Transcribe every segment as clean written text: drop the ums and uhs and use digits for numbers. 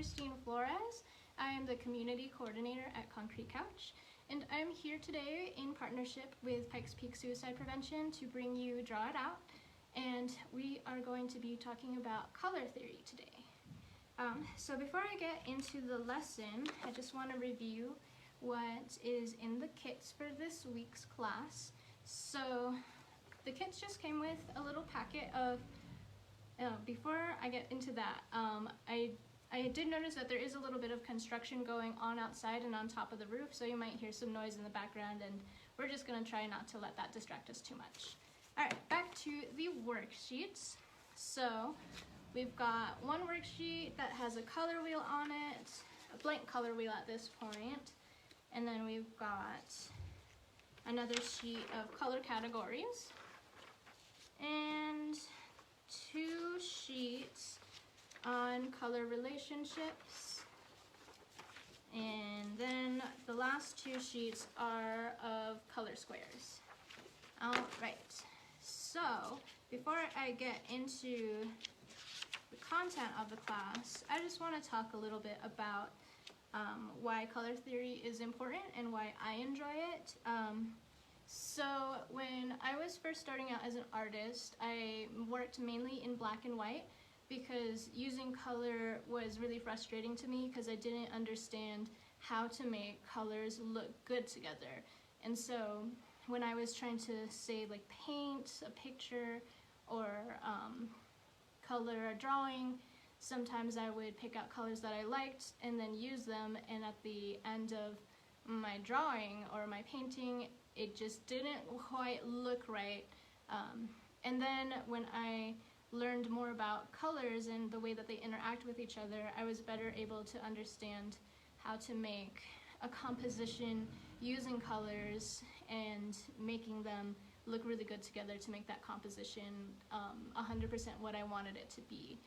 Christine Flores. I am the community coordinator at Concrete Couch, and I'm here today in partnership with Pikes Peak Suicide Prevention to bring you Draw It Out, and we are going to be talking about color theory today. So before I get into the lesson, I just want to review what is in the kits for this week's class. So the kits just came with a little packet of, before I get into that, I did notice that there is a little bit of construction going on outside and on top of the roof, so you might hear some noise in the background, and we're just going to try not to let that distract us too much. Alright, back to the worksheets. So we've got one worksheet that has a color wheel on it, a blank color wheel at this point, and then we've got another sheet of color categories, and two sheets on color relationships, and then the last two sheets are of color squares. Alright, so before I get into the content of the class, I just want to talk a little bit about why color theory is important and why I enjoy it. So when I was first starting out as an artist, I worked mainly in black and white because using color was really frustrating to me because I didn't understand how to make colors look good together. And so when I was trying to say like paint a picture or color a drawing, sometimes I would pick out colors that I liked and then use them, and at the end of my drawing or my painting, it just didn't quite look right. And then when I learned more about colors and the way that they interact with each other, I was better able to understand how to make a composition using colors and making them look really good together to make that composition 100% what I wanted it to be.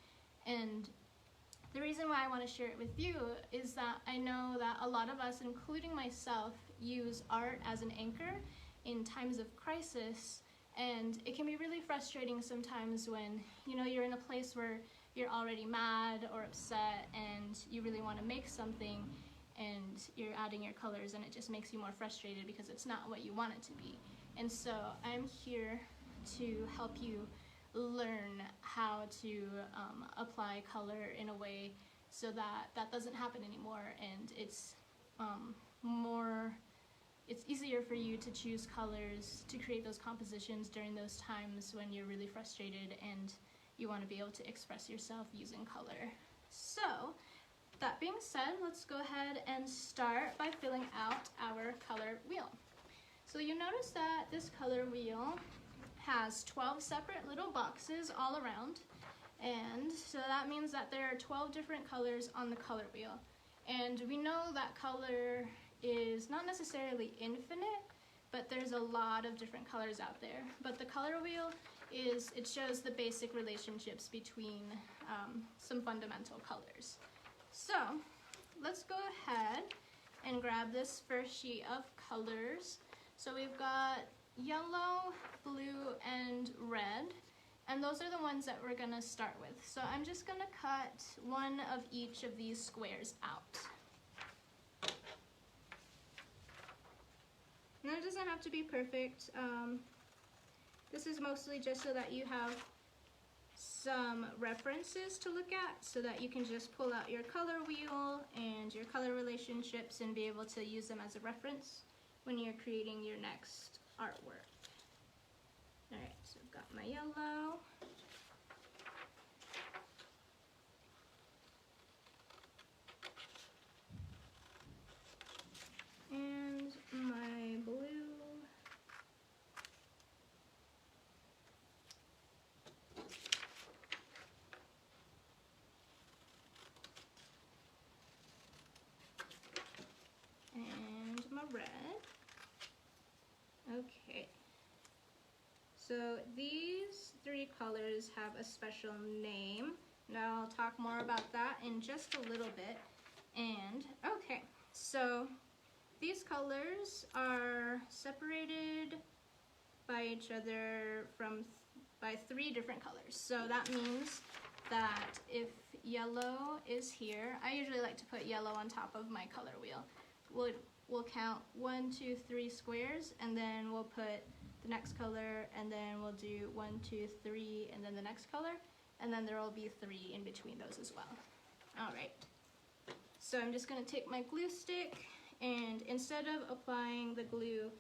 And the reason why I want to share it with you is that I know that a lot of us, including myself, use art as an anchor in times of crisis, and it can be really frustrating sometimes when you're in a place where you're already mad or upset and you really want to make something and you're adding your colors and it just makes you more frustrated because it's not what you want it to be. And so I'm here to help you learn how to apply color in a way so that that doesn't happen anymore, and it's it's easier for you to choose colors to create those compositions during those times when you're really frustrated and you want to be able to express yourself using color. So that being said, let's go ahead and start by filling out our color wheel. So you notice that this color wheel has 12 separate little boxes all around, and so that means that there are 12 different colors on the color wheel. And we know that color is not necessarily infinite, but there's a lot of different colors out there. But the color wheel it shows the basic relationships between some fundamental colors. So let's go ahead and grab this first sheet of colors. So we've got yellow, blue, and red, and those are the ones that we're gonna start with. So I'm just gonna cut one of each of these squares out. And it doesn't have to be perfect. This is mostly just so that you have some references to look at, so that you can just pull out your color wheel and your color relationships and be able to use them as a reference when you're creating your next artwork. Alright, so I've got my yellow. And my blue. And my red. Okay. So these three colors have a special name. Now I'll talk more about that in just a little bit. And okay, so these colors are separated by each other by 3 different colors. So that means that if yellow is here, I usually like to put yellow on top of my color wheel. We'll count 1, 2, 3 squares, and then we'll put the next color, and then we'll do 1, 2, 3, and then the next color, and then there will be 3 in between those as well. All right. So I'm just going to take my glue stick, and instead of applying the glue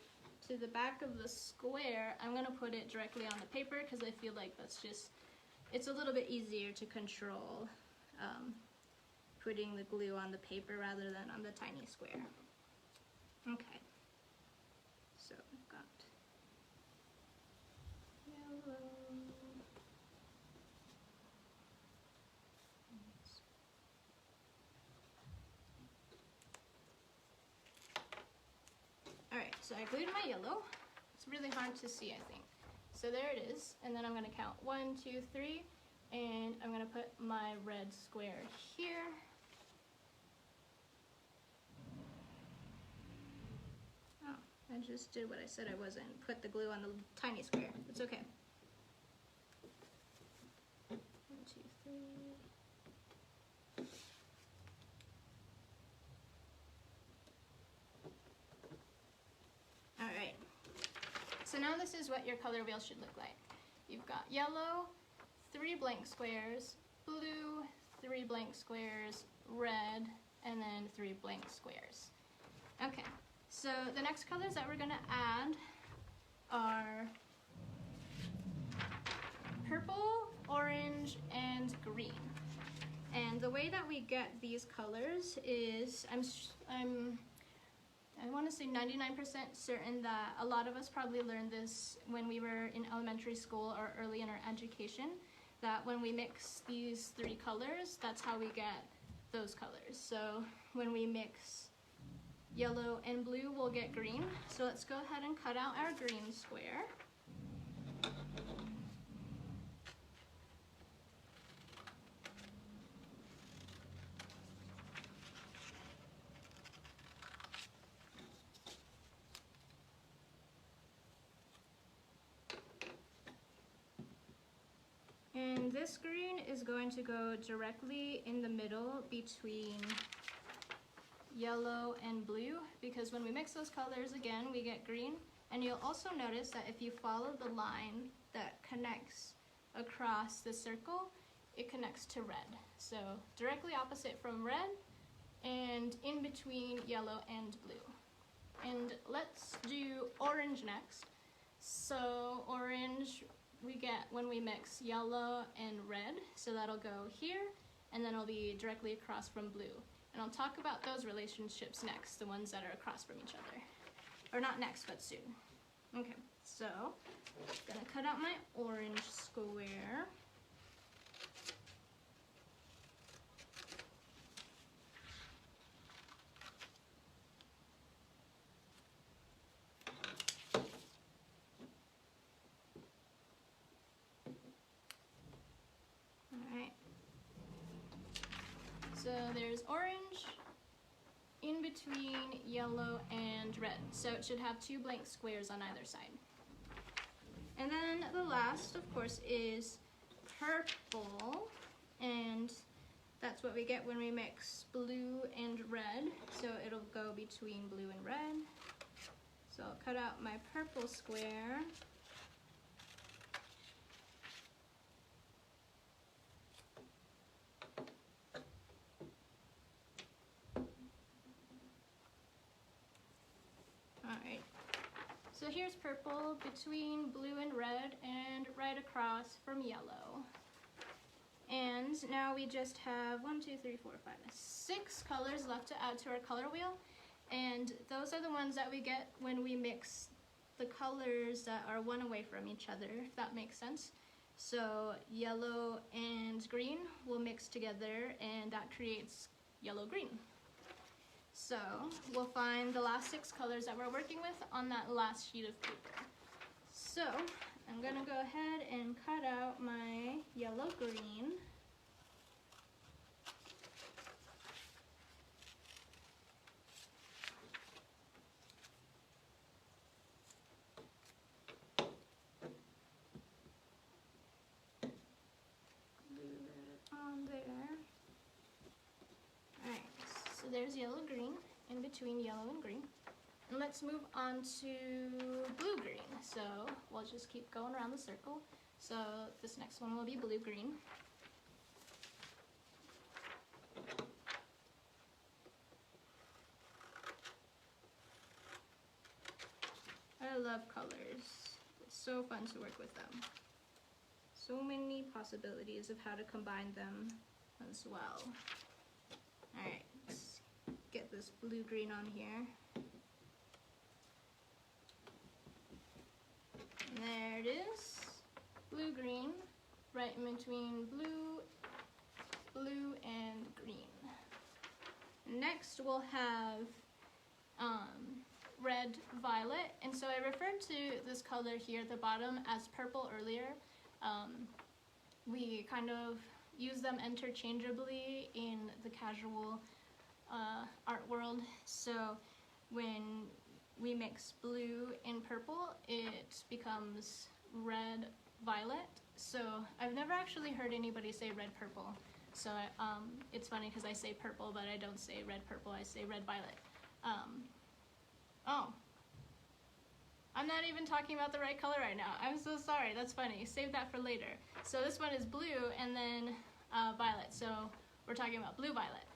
to the back of the square, I'm going to put it directly on the paper because I feel like that's just, it's a little bit easier to control putting the glue on the paper rather than on the tiny square. Okay, so I've got yellow. Alright, so I glued my yellow. It's really hard to see, I think. So there it is, and then I'm going to count 1, 2, 3, and I'm going to put my red square here. I just did what I said I wasn't. Put the glue on the tiny square. It's okay. 1, 2, 3. Alright. So now this is what your color wheel should look like. You've got yellow, 3 blank squares, blue, 3 blank squares, red, and then 3 blank squares. Okay. So the next colors that we're going to add are purple, orange, and green. And the way that we get these colors is, I want to say 99% certain that a lot of us probably learned this when we were in elementary school or early in our education, that when we mix these 3 colors, that's how we get those colors. So when we mix yellow and blue, we'll get green. So let's go ahead and cut out our green square. And this green is going to go directly in the middle between yellow and blue, because when we mix those colors again, we get green. And you'll also notice that if you follow the line that connects across the circle, it connects to red. So directly opposite from red and in between yellow and blue. And let's do orange next. So orange we get when we mix yellow and red, so that'll go here, and then it'll be directly across from blue. And I'll talk about those relationships next, the ones that are across from each other. Or not next, but soon. Okay, so I'm gonna cut out my orange square. Alright. So there's orange in between yellow and red. So it should have 2 blank squares on either side. And then the last, of course, is purple. And that's what we get when we mix blue and red. So it'll go between blue and red. So I'll cut out my purple square. Alright, so here's purple between blue and red and right across from yellow. And now we just have 1, 2, 3, 4, 5, 6 colors left to add to our color wheel. And those are the ones that we get when we mix the colors that are one away from each other, if that makes sense. So yellow and green will mix together, and that creates yellow-green. So we'll find the last 6 colors that we're working with on that last sheet of paper. So I'm gonna go ahead and cut out my yellow-green. Glue that is yellow-green, in between yellow and green. And let's move on to blue-green. So we'll just keep going around the circle. So this next one will be blue-green. I love colors. It's so fun to work with them. So many possibilities of how to combine them as well. Alright, let's get this blue-green on here. And there it is. Blue-green, right in between blue, and green. Next we'll have red violet, and so I referred to this color here at the bottom as purple earlier. We kind of use them interchangeably in the casual art world. So when we mix blue and purple, it becomes red violet. So I've never actually heard anybody say red purple. So it's funny because I say purple, but I don't say red purple, I say red violet. Oh, I'm not even talking about the right color right now. I'm so sorry, that's funny. Save that for later. So this one is blue and then violet. So we're talking about blue violet.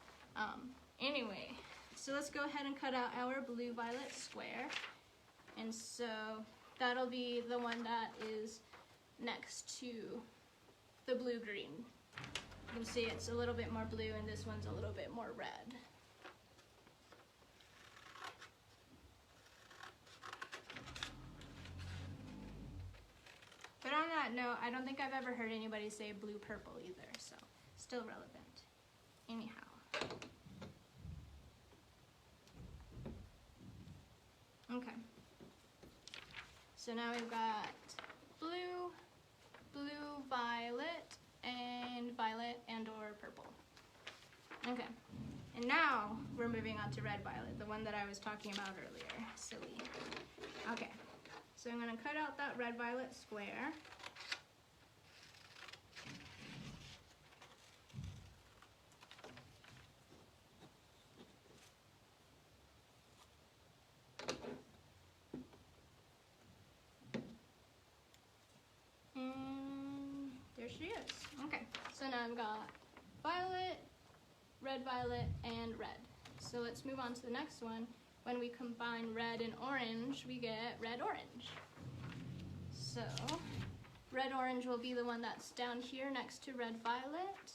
Anyway, so let's go ahead and cut out our blue violet square. And so that'll be the one that is next to the blue green. You can see it's a little bit more blue and this one's a little bit more red. But on that note, I don't think I've ever heard anybody say blue purple either, so still relevant. Anyhow. Okay. So now we've got blue, blue, violet, and violet and/or purple. Okay. And now we're moving on to red violet, the one that I was talking about earlier. Silly. Okay. So I'm going to cut out that red violet square. And there she is. Okay, so now I've got violet, red violet, and red. So let's move on to the next one. When we combine red and orange, we get red orange. So red orange will be the one that's down here next to red violet.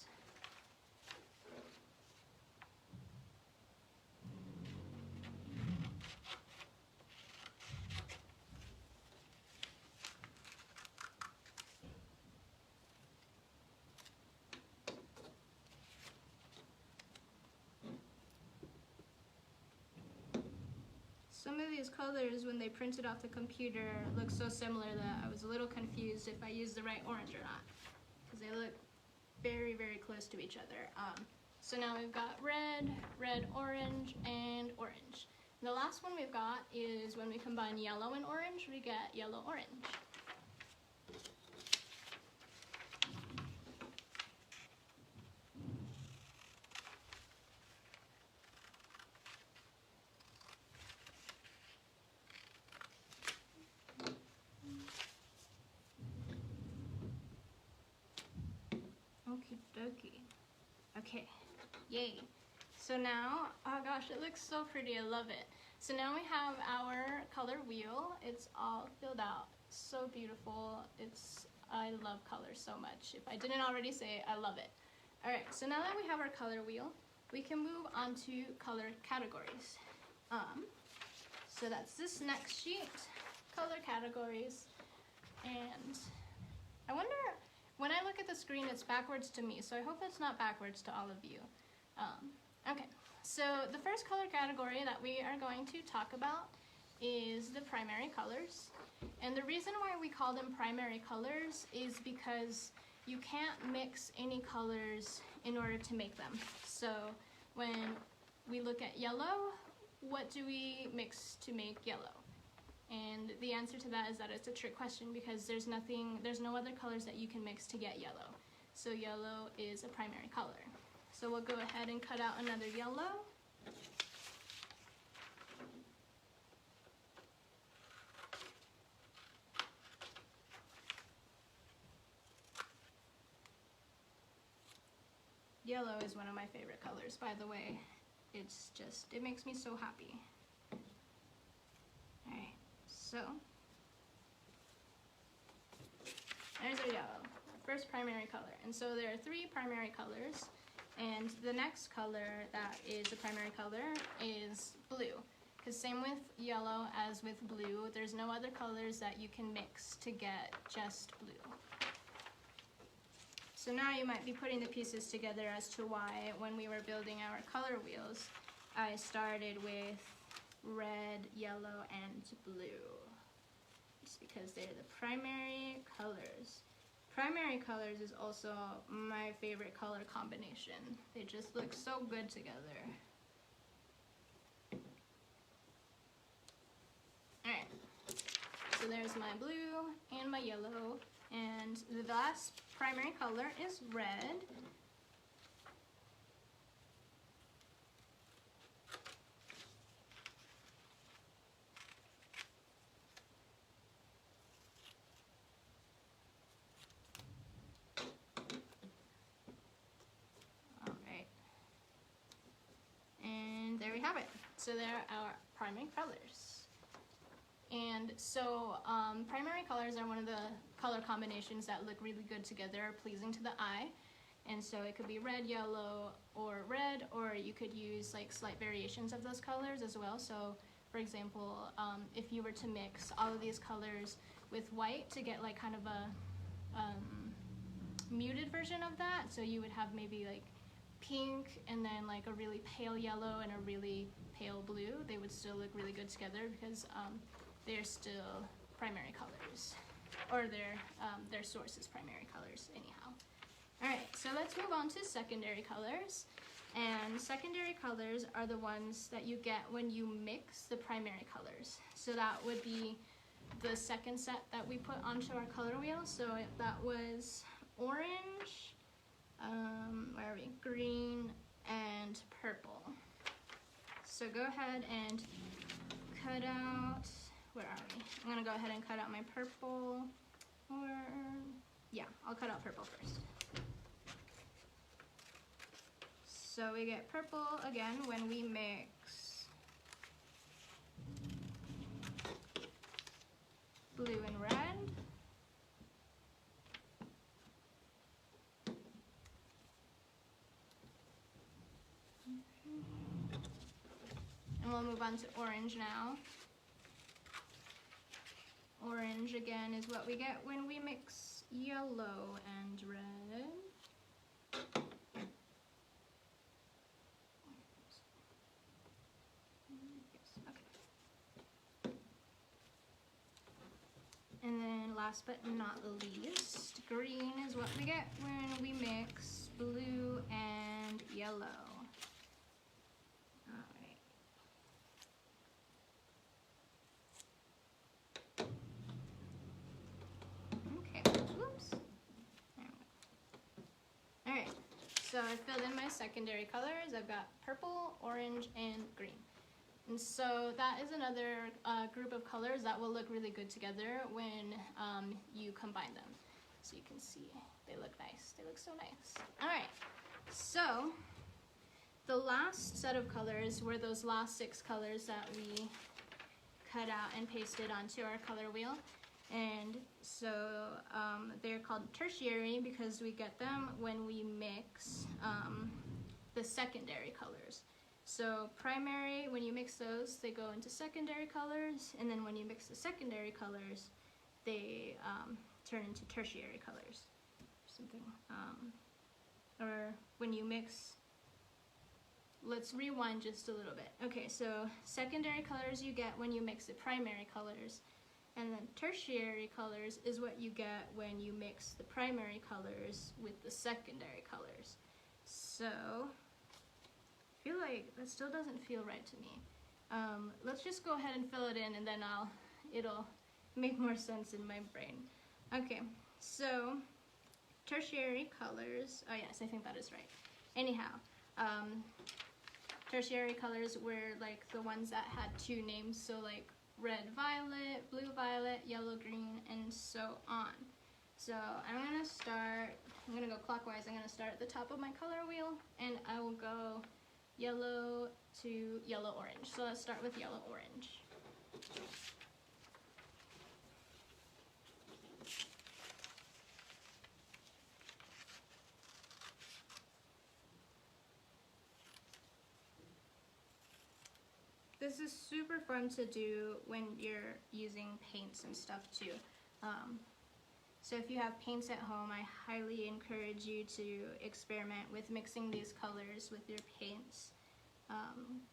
Some of these colors, when they printed off the computer, look so similar that I was a little confused if I used the right orange or not, because they look very, very close to each other. So now we've got red, red, orange, and orange. And the last one we've got is when we combine yellow and orange, we get yellow-orange. Okie dokie. Okay, yay. So now, oh gosh, it looks so pretty, I love it. So now we have our color wheel. It's all filled out, so beautiful. I love color so much. If I didn't already say it, I love it. All right, so now that we have our color wheel, we can move on to color categories. So that's this next sheet, color categories. And I wonder, when I look at the screen, it's backwards to me, so I hope it's not backwards to all of you. Okay, so the first color category that we are going to talk about is the primary colors. And the reason why we call them primary colors is because you can't mix any colors in order to make them. So when we look at yellow, what do we mix to make yellow? And the answer to that is that it's a trick question because there's no other colors that you can mix to get yellow. So yellow is a primary color. So we'll go ahead and cut out another yellow. Yellow is one of my favorite colors, by the way. It's just, it makes me so happy. Alright, so there's our yellow, first primary color. And so there are 3 primary colors, and the next color that is a primary color is blue. Because same with yellow as with blue, there's no other colors that you can mix to get just blue. So now you might be putting the pieces together as to why when we were building our color wheels, I started with red, yellow, and blue. It's because they're the primary colors. Primary colors is also my favorite color combination. They just look so good together. Alright, so there's my blue and my yellow, and the last primary color is red. Alright, and there we have it. So there are our primary colors. And so primary colors are one of the color combinations that look really good together, pleasing to the eye. And so it could be red, yellow, or red, or you could use like slight variations of those colors as well. So for example, if you were to mix all of these colors with white to get like kind of a muted version of that, so you would have maybe like pink and then like a really pale yellow and a really pale blue, they would still look really good together because they're still primary colors, or their source is primary colors anyhow. Alright, so let's move on to secondary colors. And secondary colors are the ones that you get when you mix the primary colors. So that would be the second set that we put onto our color wheel. So that was orange, where are we? Green, and purple. So go ahead and cut out, where are we? I'm gonna go ahead and cut out my purple, or, yeah, I'll cut out purple first. So we get purple again when we mix blue and red. And we'll move on to orange now. Orange again is what we get when we mix yellow and red. And then last but not least, green is what we get when we mix blue and yellow. Alright. Okay, whoops. There we go. Alright, so I filled in my secondary colors. I've got purple, orange, and green. And so that is another group of colors that will look really good together when you combine them. So you can see they look nice. They look so nice. All right, so the last set of colors were those last 6 colors that we cut out and pasted onto our color wheel. And so they're called tertiary because we get them when we mix the secondary colors. So primary, when you mix those, they go into secondary colors, and then when you mix the secondary colors, they turn into tertiary colors. Something, or when you mix, let's rewind just a little bit. Okay, so secondary colors you get when you mix the primary colors, and then tertiary colors is what you get when you mix the primary colors with the secondary colors. So I feel like that still doesn't feel right to me. Let's just go ahead and fill it in, and then it'll make more sense in my brain. Okay, so tertiary colors, oh yes, I think that is right. Anyhow, tertiary colors were like the ones that had 2 names, so like red, violet, blue, violet, yellow, green, and so on. So I'm gonna go clockwise. I'm gonna start at the top of my color wheel, and I will go yellow to yellow-orange. So let's start with yellow-orange. This is super fun to do when you're using paints and stuff too. So if you have paints at home, I highly encourage you to experiment with mixing these colors with your paints.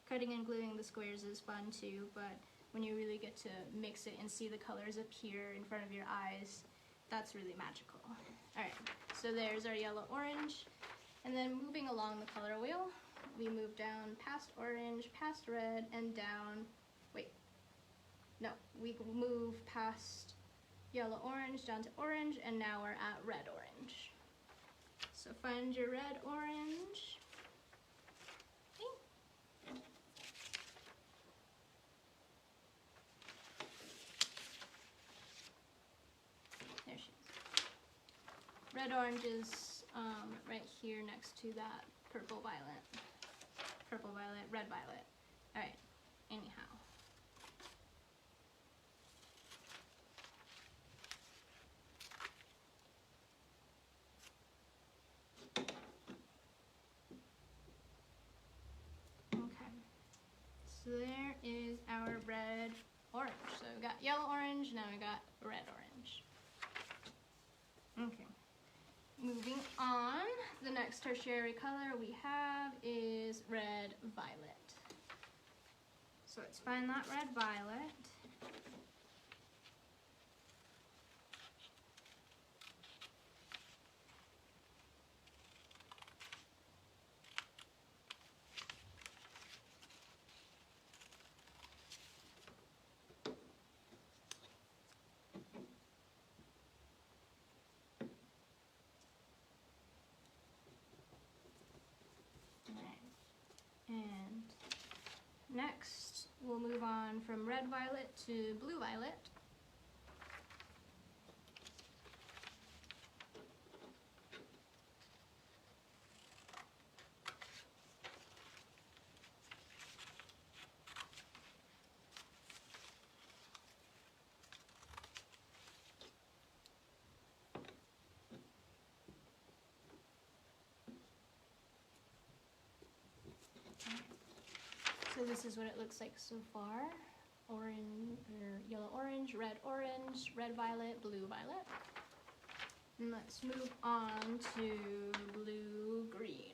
Cutting and gluing the squares is fun too, but when you really get to mix it and see the colors appear in front of your eyes, that's really magical. Alright, so there's our yellow-orange. And then moving along the color wheel, we move down past orange, past red, and down, we move past yellow-orange down to orange, and now we're at red-orange. So find your red-orange. There she is. Red-orange is right here next to that purple-violet. Purple-violet, red-violet. Alright, anyhow. Okay, so there is our red-orange. So we got yellow-orange, now we got red-orange. Okay. Moving on, the next tertiary color we have is red-violet. So let's find that red-violet. And next, we'll move on from red-violet to blue-violet. So this is what it looks like so far. Orange, or yellow-orange, red-orange, red-violet, blue-violet. And let's move on to blue-green.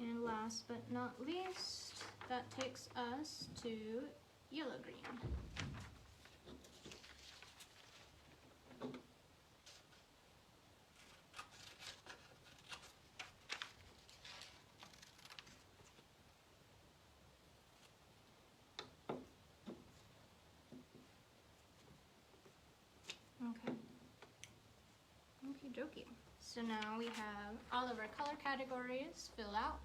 And last but not least, that takes us to yellow-green. Okay. Okie dokie. So now we have all of our color categories filled out.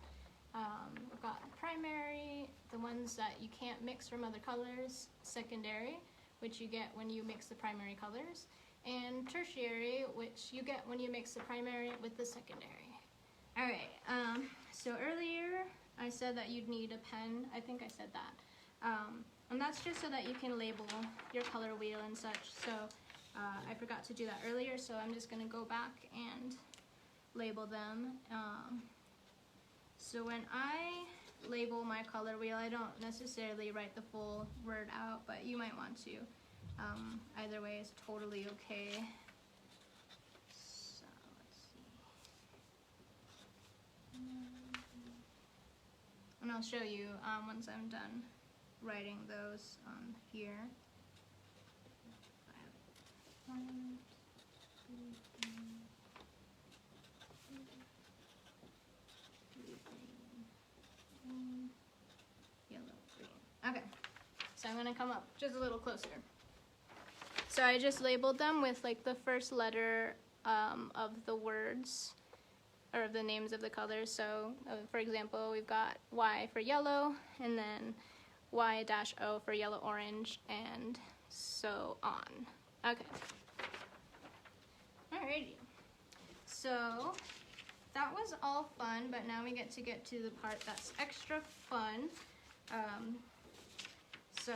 We've got primary, the ones that you can't mix from other colors, secondary, which you get when you mix the primary colors, and tertiary, which you get when you mix the primary with the secondary. Alright, so earlier I said that you'd need a pen. I think I said that. And that's just so that you can label your color wheel and such. So I forgot to do that earlier, so I'm just going to go back and label them. So when I label my color wheel, I don't necessarily write the full word out, but you might want to. Either way is totally okay. So let's see. And I'll show you once I'm done writing those here. One, two, three, blue, green, green. So I'm gonna come up just a little closer. So I just labeled them with like the first letter of the words or of the names of the colors. So for example, we've got Y for yellow, and then Y-O for yellow orange, and so on. Okay. Alrighty. So that was all fun, but now we get to the part that's extra fun. So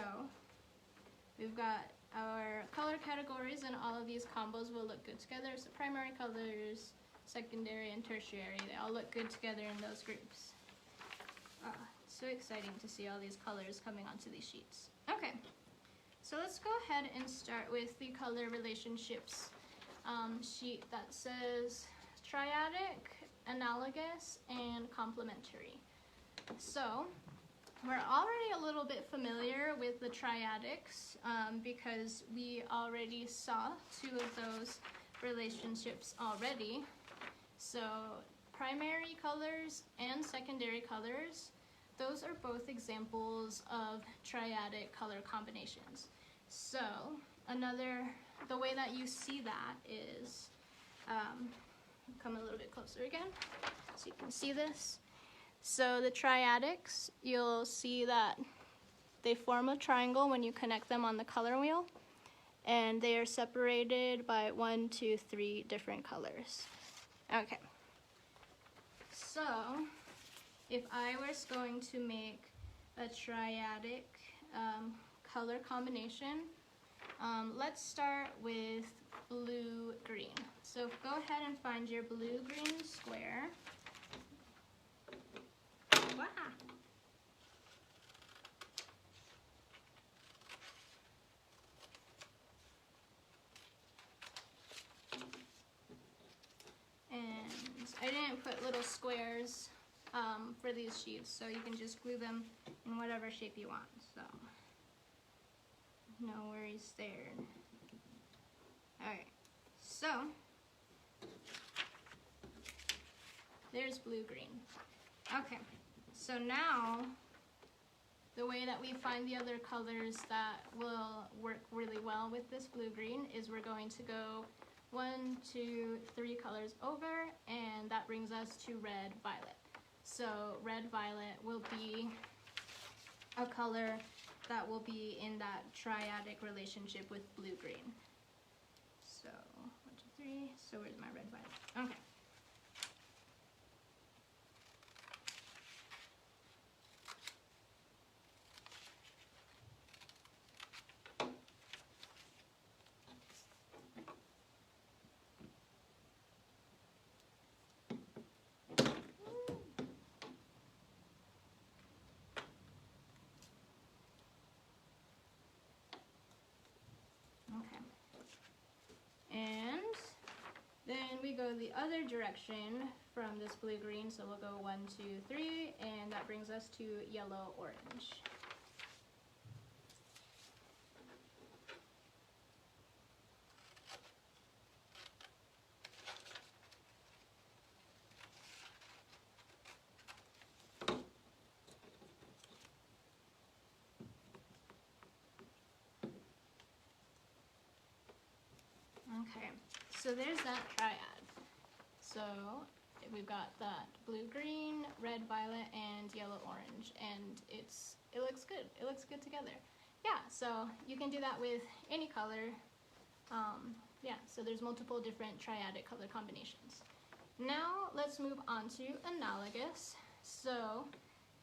we've got our color categories, and all of these combos will look good together. So primary colors, secondary, and tertiary, they all look good together in those groups. So exciting to see all these colors coming onto these sheets. Okay, so let's go ahead and start with the color relationships sheet that says triadic, analogous, and complementary. So we're already a little bit familiar with the triadics because we already saw two of those relationships already. So primary colors and secondary colors, those are both examples of triadic color combinations. So the way that you see that is, come a little bit closer again so you can see this. So the triadics, you'll see that they form a triangle when you connect them on the color wheel, and they are separated by 1, 2, 3 different colors. Okay, so if I was going to make a triadic color combination, let's start with blue-green. So go ahead and find your blue-green square. Wow. And I didn't put little squares for these sheets, so you can just glue them in whatever shape you want. So no worries there. Alright, so there's blue-green. Okay, so now the way that we find the other colors that will work really well with this blue-green is we're going to go 1, 2, 3 colors over, and that brings us to red-violet. So red-violet will be a color that will be in that triadic relationship with blue-green. So 1, 2, 3, so where's my red-violet? Okay. And then we go the other direction from this blue-green, so we'll go 1, 2, 3, and that brings us to yellow-orange. Okay, so there's that triad. So we've got that blue-green, red-violet, and yellow-orange, and it looks good. It looks good together. Yeah, so you can do that with any color. Yeah, so there's multiple different triadic color combinations. Now let's move on to analogous. So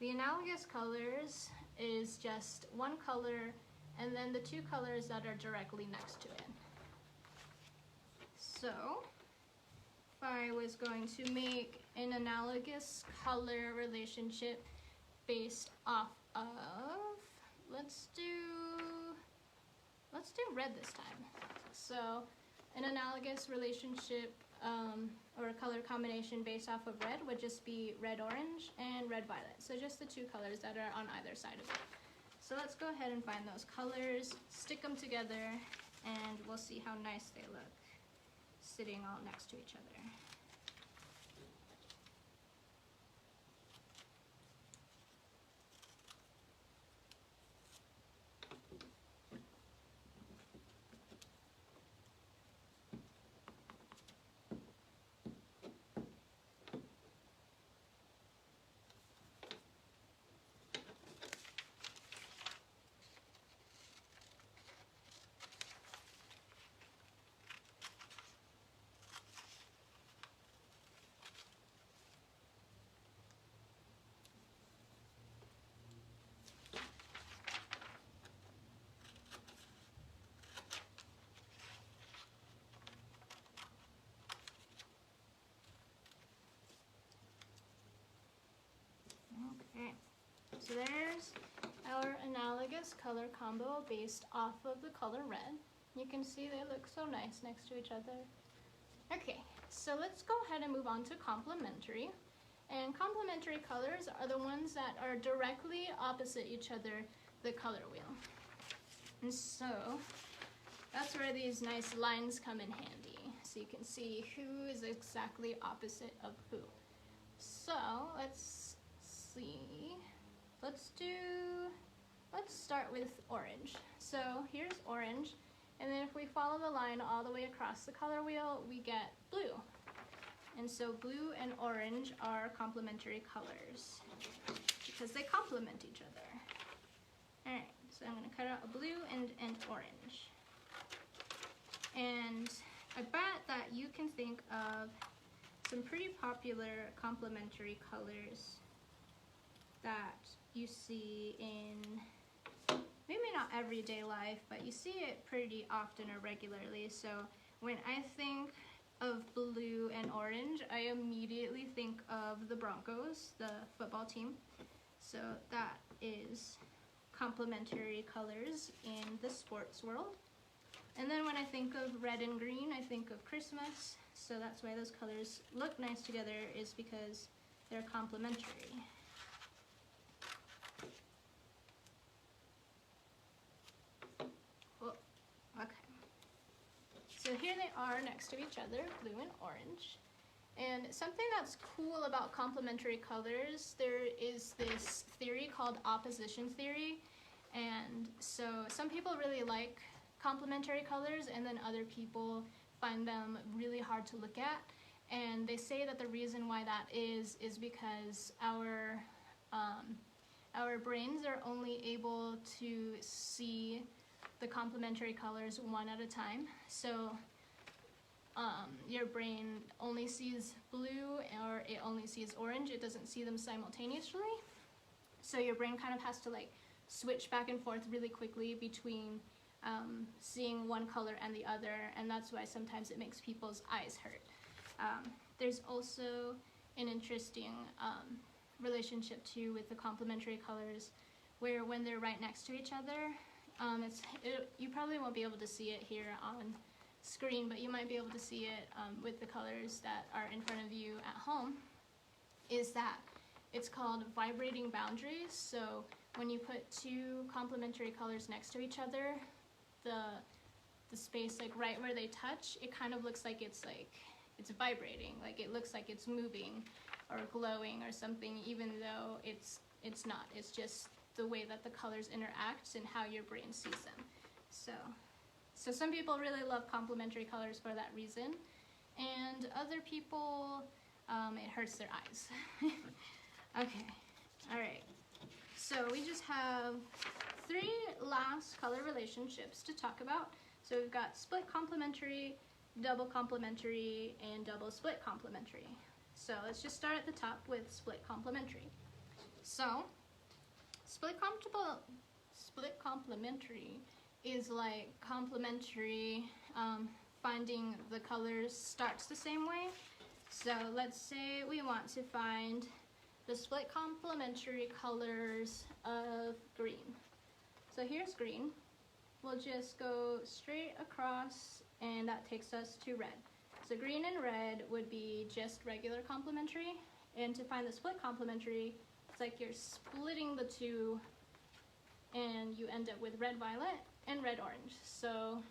the analogous colors is just one color and then the two colors that are directly next to it. So if I was going to make an analogous color relationship based off of, let's do red this time. So an analogous relationship or a color combination based off of red would just be red-orange and red-violet. So just the two colors that are on either side of it. So let's go ahead and find those colors, stick them together, and we'll see how nice they look sitting all next to each other. analogous color combo based off of the color red. You can see they look so nice next to each other. Okay, so let's go ahead and move on to complementary. And complementary colors are the ones that are directly opposite each other, the color wheel. And so that's where these nice lines come in handy. So you can see who is exactly opposite of who. So let's see. Let's start with orange. So here's orange. And then if we follow the line all the way across the color wheel, we get blue. And so blue and orange are complementary colors because they complement each other. All right, so I'm gonna cut out a blue and an orange. And I bet that you can think of some pretty popular complementary colors that you see in maybe not everyday life, but you see it pretty often or regularly. So when I think of blue and orange, I immediately think of the Broncos, the football team. So that is complementary colors in the sports world. And then when I think of red and green, I think of Christmas. So that's why those colors look nice together, is because they're complementary. Okay. So here they are next to each other, blue and orange. And something that's cool about complementary colors, there is this theory called opposition theory. And so some people really like complementary colors, and then other people find them really hard to look at. And they say that the reason why that is because our brains are only able to see the complementary colors one at a time. So your brain only sees blue, or it only sees orange. It doesn't see them simultaneously. So your brain kind of has to like switch back and forth really quickly between seeing one color and the other, and that's why sometimes it makes people's eyes hurt. There's also an interesting relationship too with the complementary colors, where when they're right next to each other, you probably won't be able to see it here on screen, but you might be able to see it with the colors that are in front of you at home, is that it's called vibrating boundaries. So when you put two complementary colors next to each other, the space like right where they touch, it kind of looks like it's vibrating, like it looks like it's moving or glowing or something, even though it's not. It's just the way that the colors interact and how your brain sees them. So some people really love complementary colors for that reason, and other people, it hurts their eyes. Okay, all right. So we just have 3 last color relationships to talk about. So we've got split complementary, double complementary, and double split complementary. So let's just start at the top with split complementary. So split complementary is like complementary, finding the colors starts the same way. So let's say we want to find the split complementary colors of green. So here's green. We'll just go straight across, and that takes us to red. So green and red would be just regular complementary, and to find the split complementary, it's like you're splitting the two, and you end up with red violet and red orange. So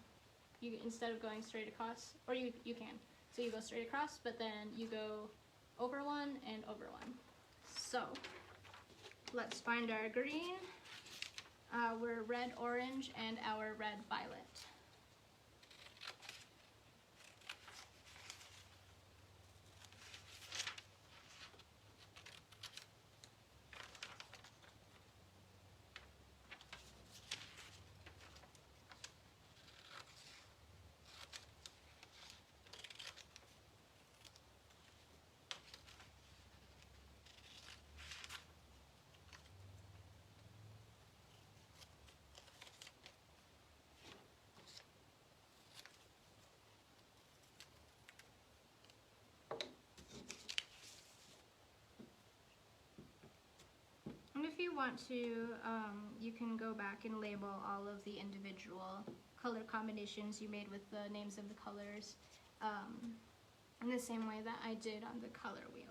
you, instead of going straight across, or you can, so you go straight across, but then you go over one and over one. So let's find our green, our red orange, and our red violet. you want to, you can go back and label all of the individual color combinations you made with the names of the colors in the same way that I did on the color wheel.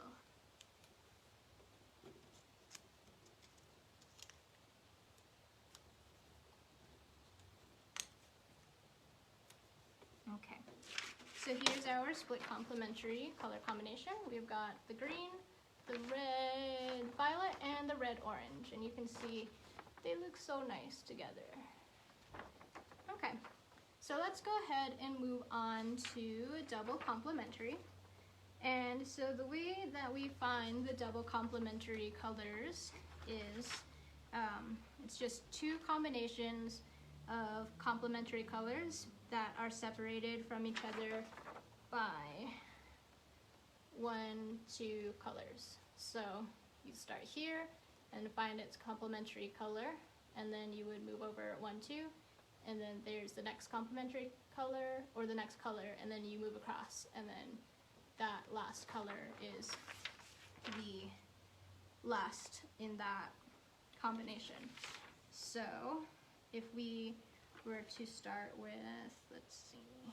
Okay, so here's our split complementary color combination. We've got the green, the red violet, and the red orange, and you can see they look so nice together. Okay, so let's go ahead and move on to double complementary. And so the way that we find the double complementary colors is it's just two combinations of complementary colors that are separated from each other by 1, 2 colors. So you start here and find its complementary color, and then you would move over 1, 2, and then there's the next complementary color, or the next color, and then you move across, and then that last color is the last in that combination. So if we were to start with, let's see,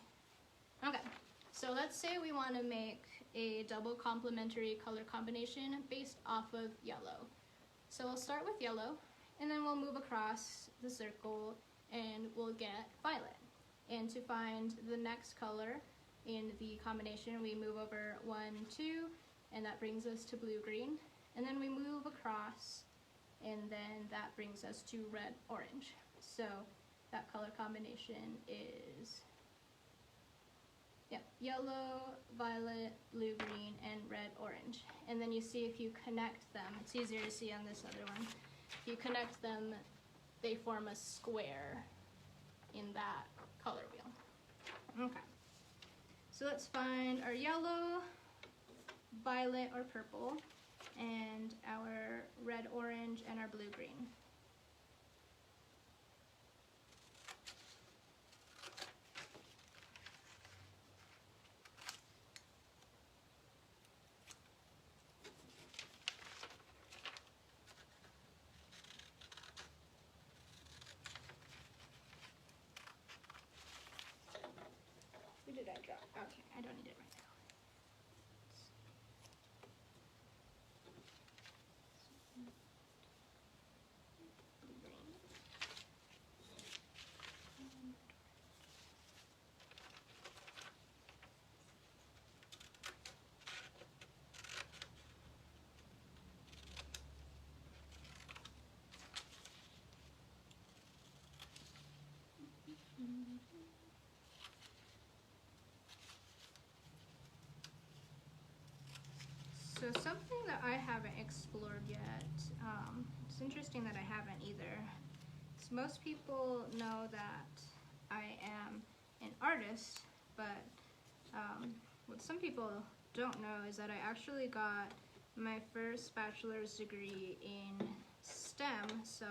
okay, so let's say we want to make a double complementary color combination based off of yellow. So we'll start with yellow, and then we'll move across the circle and we'll get violet. And to find the next color in the combination, we move over 1, 2, and that brings us to blue-green. And then we move across, and then that brings us to red-orange. So that color combination is yellow, violet, blue-green, and red-orange. And then you see if you connect them, it's easier to see on this other one. If you connect them, they form a square in that color wheel. Okay, so let's find our yellow, violet, or purple, and our red, orange, and our blue, green. Who did I draw? Okay, I don't need it right now. So something that I haven't explored yet, it's interesting that I haven't either. So most people know that I am an artist, but what some people don't know is that I actually got my first bachelor's degree in STEM, so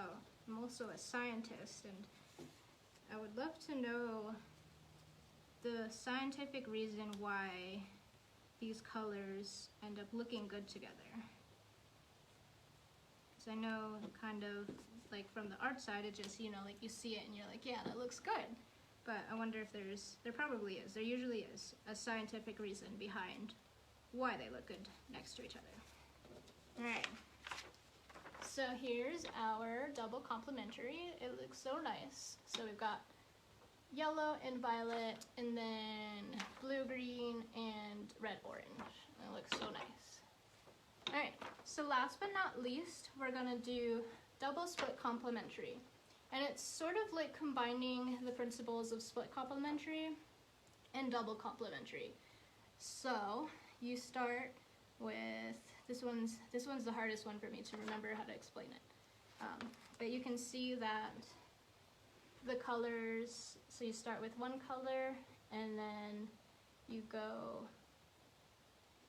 I'm also a scientist, and I would love to know the scientific reason why these colors end up looking good together. Because I know kind of like from the art side, it just, you know, like you see it and you're like, yeah, that looks good. But I wonder if there probably is, there usually is a scientific reason behind why they look good next to each other. Alright, so here's our double complementary. It looks so nice. So we've got yellow and violet, and then blue, green, and red, orange. It looks so nice. Alright, so last but not least, we're gonna do double split complementary. And it's sort of like combining the principles of split complementary and double complementary. So you start with, this one's the hardest one for me to remember how to explain it. But you can see that the colors, so you start with one color and then you go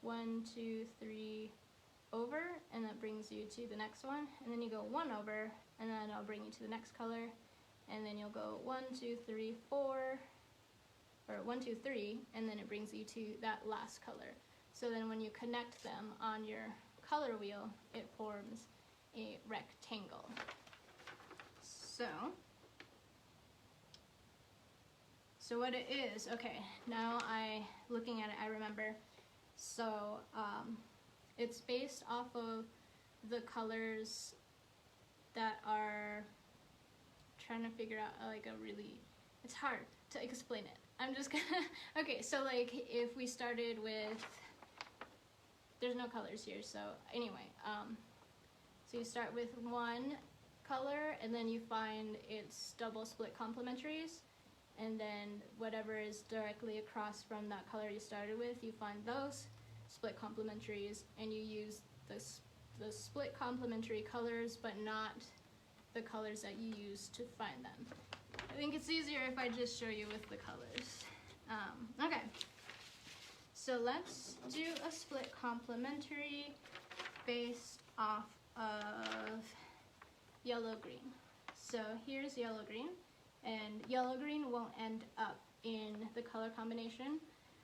1, 2, 3 over, and that brings you to the next one, and then you go 1 over, and then I'll bring you to the next color, and then you'll go 1, 2, 3, 4, or 1, 2, 3, and then it brings you to that last color. So then when you connect them on your color wheel, it forms a rectangle. So what it is, okay, now looking at it, I remember. So it's based off of the colors that are, trying to figure out like a really, it's hard to explain it. I'm just gonna, okay, so like if we started with, there's no colors here, so anyway, so you start with one color and then you find its double split complementaries, and then whatever is directly across from that color you started with, you find those split complementaries, and you use the split complementary colors but not the colors that you use to find them. I think it's easier if I just show you with the colors. Okay, so let's do a split complementary based off of yellow-green. So here's yellow-green, and yellow-green won't end up in the color combination,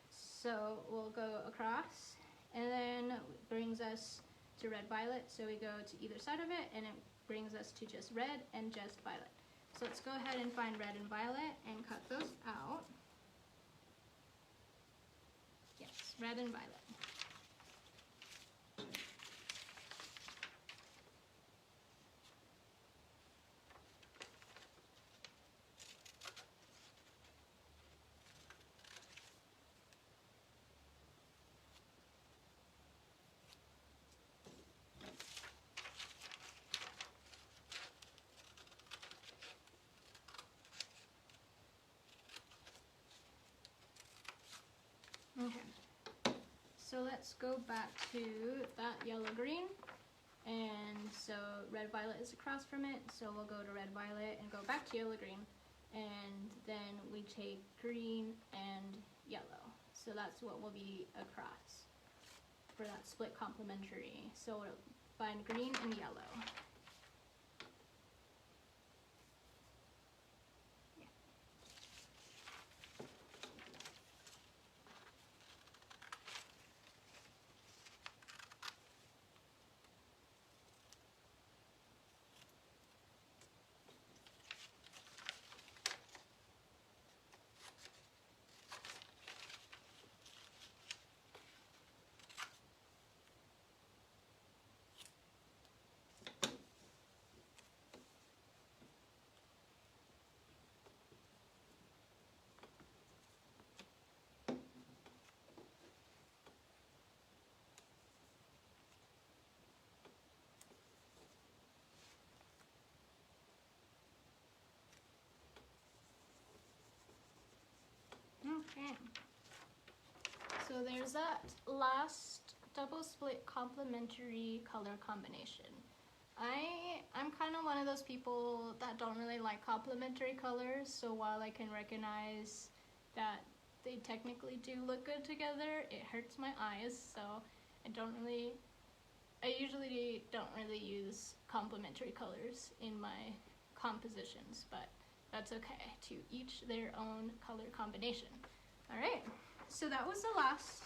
so we'll go across, and then it brings us to red-violet, so we go to either side of it, and it brings us to just red and just violet. So let's go ahead and find red and violet and cut those out. Yes, red and violet. Okay, so let's go back to that yellow-green, and so red-violet is across from it, so we'll go to red-violet and go back to yellow-green, and then we take green and yellow. So that's what will be across for that split complementary. So we'll find green and yellow. Okay, so there's that last double split complementary color combination. I'm kind of one of those people that don't really like complementary colors, so while I can recognize that they technically do look good together, it hurts my eyes, so I usually don't really use complementary colors in my compositions, but that's okay, to each their own color combination. All right, so that was the last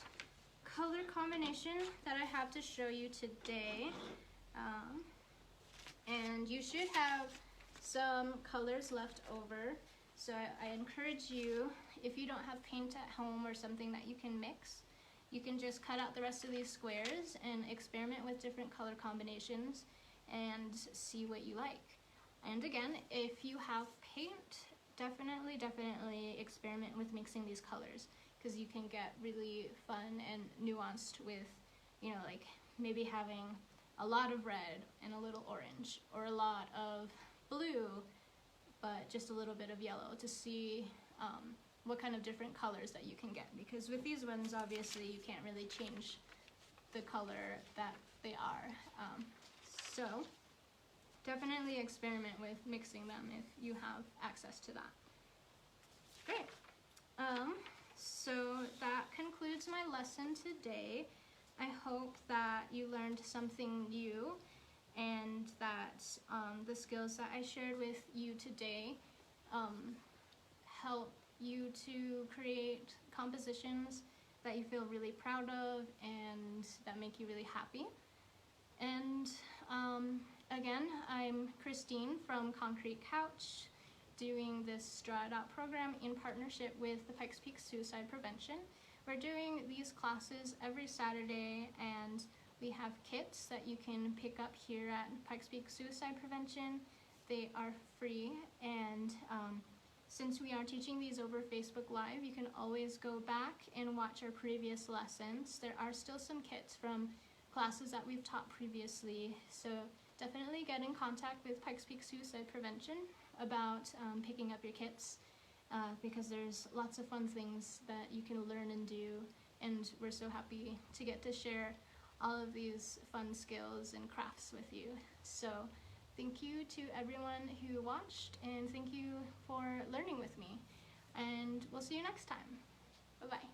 color combination that I have to show you today. And you should have some colors left over. So I encourage you, if you don't have paint at home or something that you can mix, you can just cut out the rest of these squares and experiment with different color combinations and see what you like. And again, if you have paint, definitely experiment with mixing these colors, because you can get really fun and nuanced with, you know, like maybe having a lot of red and a little orange, or a lot of blue but just a little bit of yellow, to see what kind of different colors that you can get, because with these ones obviously you can't really change the color that they are. So definitely experiment with mixing them if you have access to that. Great. So that concludes my lesson today. I hope that you learned something new, and that the skills that I shared with you today help you to create compositions that you feel really proud of and that make you really happy. And again, I'm Christine from Concrete Couch, doing this Straw It Out program in partnership with the Pikes Peak Suicide Prevention. We're doing these classes every Saturday, and we have kits that you can pick up here at Pikes Peak Suicide Prevention. They are free, and since we are teaching these over Facebook Live, you can always go back and watch our previous lessons. There are still some kits from classes that we've taught previously, so definitely get in contact with Pikes Peak Suicide Prevention about picking up your kits, because there's lots of fun things that you can learn and do, and we're so happy to get to share all of these fun skills and crafts with you. So thank you to everyone who watched, and thank you for learning with me. And we'll see you next time. Bye-bye.